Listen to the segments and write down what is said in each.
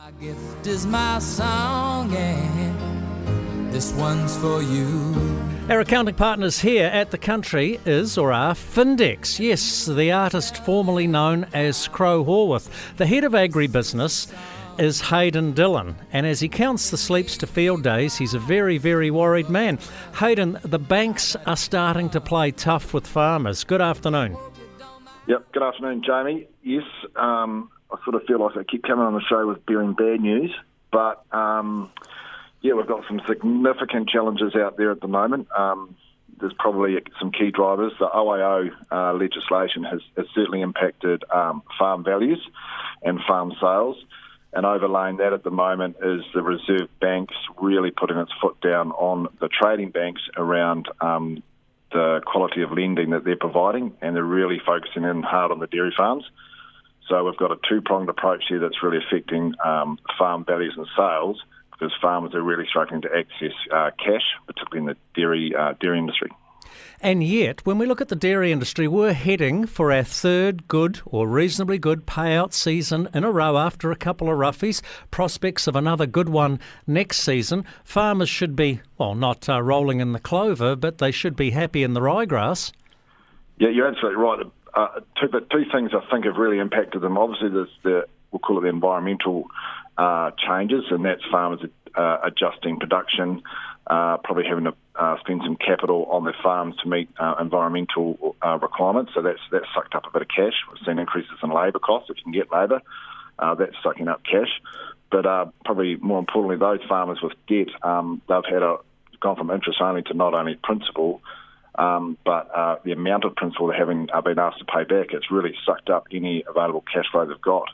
My gift is my song, and this one's for you. Our accounting partners here at The Country is, or are, Findex. Yes, the artist formerly known as Crow Horwath. The head of agribusiness is Hayden Dillon, and as he counts the sleeps to field days, he's a very, very worried man. Hayden, the banks are starting to play tough with farmers. Good afternoon. Yep, good afternoon, Jamie. Yes, I sort of feel like I keep coming on the show with bearing bad news, but we've got some significant challenges out there at the moment. There's probably some key drivers. The OIO legislation has certainly impacted farm values and farm sales, and overlaying that at the moment is the Reserve Bank's really putting its foot down on the trading banks around the quality of lending that they're providing, and they're really focusing in hard on the dairy farms. So we've got a two-pronged approach here that's really affecting farm values and sales, because farmers are really struggling to access cash, particularly in the dairy industry. And yet, when we look at the dairy industry, we're heading for our third good or reasonably good payout season in a row after a couple of roughies. Prospects of another good one next season. Farmers should be, well, not rolling in the clover, but they should be happy in the ryegrass. Yeah, you're absolutely right. Two things I think have really impacted them. Obviously, there's we'll call it the environmental changes, and that's farmers adjusting production, probably having to spend some capital on their farms to meet environmental requirements. So that's sucked up a bit of cash. We've seen increases in labour costs. If you can get labour, that's sucking up cash. But probably more importantly, those farmers with debt, they've gone from interest only to not only principal, but the amount of principal they're having been asked to pay back, it's really sucked up any available cash flow they've got.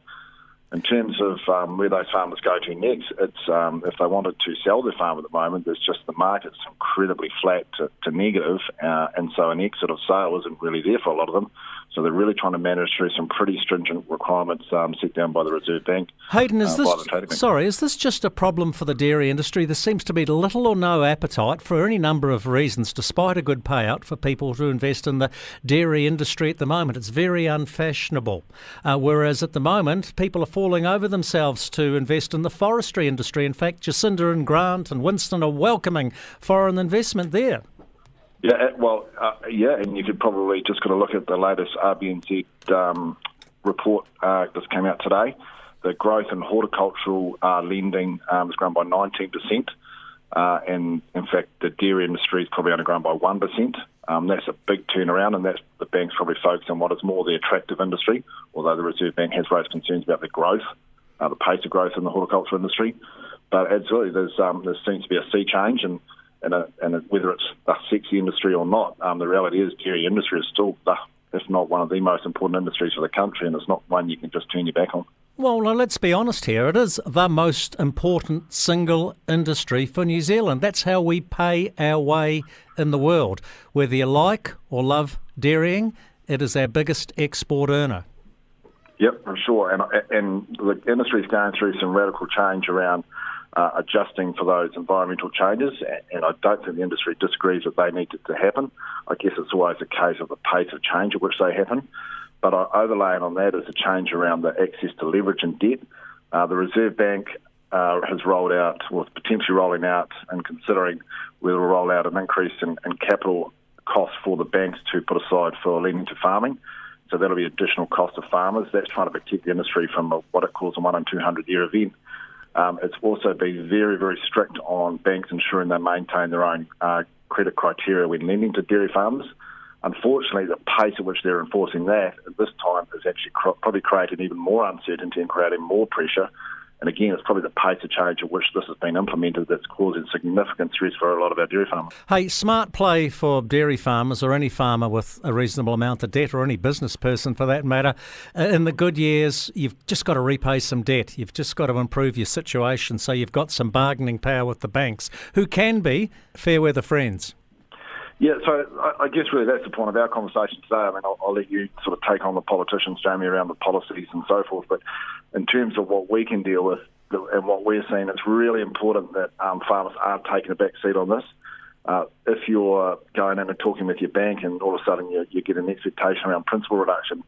In terms of where those farmers go to next, it's if they wanted to sell their farm at the moment, there's just the market's incredibly flat to negative, and so an exit of sale isn't really there for a lot of them. So they're really trying to manage through some pretty stringent requirements set down by the Reserve Bank. Hayden, is this just a problem for the dairy industry? There seems to be little or no appetite for any number of reasons, despite a good payout, for people to invest in the dairy industry at the moment. It's very unfashionable. Whereas at the moment, people are falling over themselves to invest in the forestry industry. In fact, Jacinda and Grant and Winston are welcoming foreign investment there. Yeah, and you could probably just got to look at the latest RBNZ report that's came out today. The growth in horticultural lending has grown by 19%, and in fact the dairy industry has probably only grown by 1%. That's a big turnaround, and that's the bank's probably focused on what is more the attractive industry, although the Reserve Bank has raised concerns about the growth, the pace of growth in the horticultural industry. But absolutely, there seems to be a sea change, and whether it's a sexy industry or not, the reality is dairy industry is still, if not one of the most important industries for the country, and it's not one you can just turn your back on. Well, now, let's be honest here. It is the most important single industry for New Zealand. That's how we pay our way in the world. Whether you like or love dairying, it is our biggest export earner. Yep, I'm sure. And the industry is going through some radical change around adjusting for those environmental changes, and I don't think the industry disagrees that they need to happen. I guess it's always a case of the pace of change at which they happen. But overlaying on that is a change around the access to leverage and debt. The Reserve Bank has rolled out, or potentially rolling out, and considering whether we'll roll out an increase in capital costs for the banks to put aside for lending to farming. So that'll be additional cost of farmers. That's trying to protect the industry from what it calls a 1 in 200 year event. It's also been very, very strict on banks ensuring they maintain their own credit criteria when lending to dairy farmers. Unfortunately, the pace at which they're enforcing that at this time has actually probably created even more uncertainty and creating more pressure. And again, it's probably the pace of change at which this has been implemented that's causing significant stress for a lot of our dairy farmers. Hey, smart play for dairy farmers, or any farmer with a reasonable amount of debt, or any business person for that matter. In the good years, you've just got to repay some debt. You've just got to improve your situation so you've got some bargaining power with the banks, who can be fair weather friends. Yeah, so I guess really that's the point of our conversation today. I mean, I'll let you sort of take on the politicians, Jamie, around the policies and so forth. But in terms of what we can deal with and what we're seeing, it's really important that farmers aren't taking a back seat on this. If you're going in and talking with your bank and all of a sudden you get an expectation around principal reduction,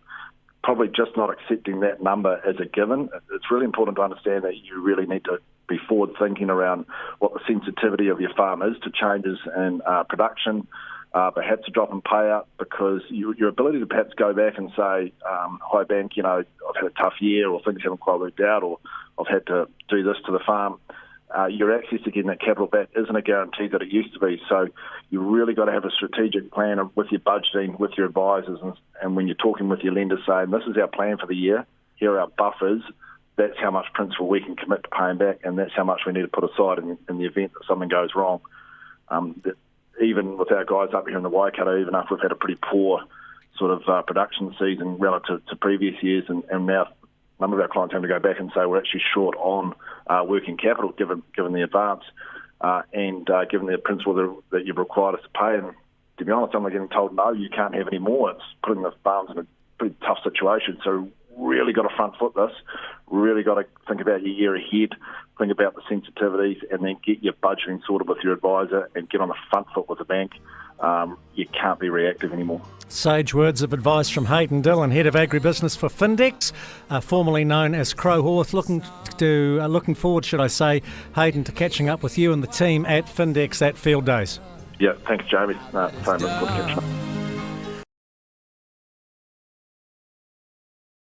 probably just not accepting that number as a given. It's really important to understand that you really need to be forward-thinking around what the sensitivity of your farm is to changes in production, perhaps a drop in payout, because your ability to perhaps go back and say, hi bank, I've had a tough year, or things haven't quite worked out, or I've had to do this to the farm. Your access to getting that capital back isn't a guarantee that it used to be. So you really got to have a strategic plan with your budgeting, with your advisors, and when you're talking with your lenders saying, this is our plan for the year, here are our buffers, that's how much principal we can commit to paying back, and that's how much we need to put aside in the event that something goes wrong. Even with our guys up here in the Waikato, even after we've had a pretty poor sort of production season relative to previous years, and now a number of our clients have to go back and say we're actually short on working capital given the advance and given the principal that you've required us to pay. And to be honest, I'm getting told, no, you can't have any more. It's putting the farms in a pretty tough situation. So really got to front foot this, really got to think about your year ahead, think about the sensitivities, and then get your budgeting sorted with your advisor and get on the front foot with the bank. You can't be reactive anymore. Sage words of advice from Hayden Dillon, Head of Agribusiness for Findex, formerly known as Crowhorse. Looking forward, should I say, Hayden, to catching up with you and the team at Findex at Field Days. Yeah, thanks, Jamie. Same as good catching up.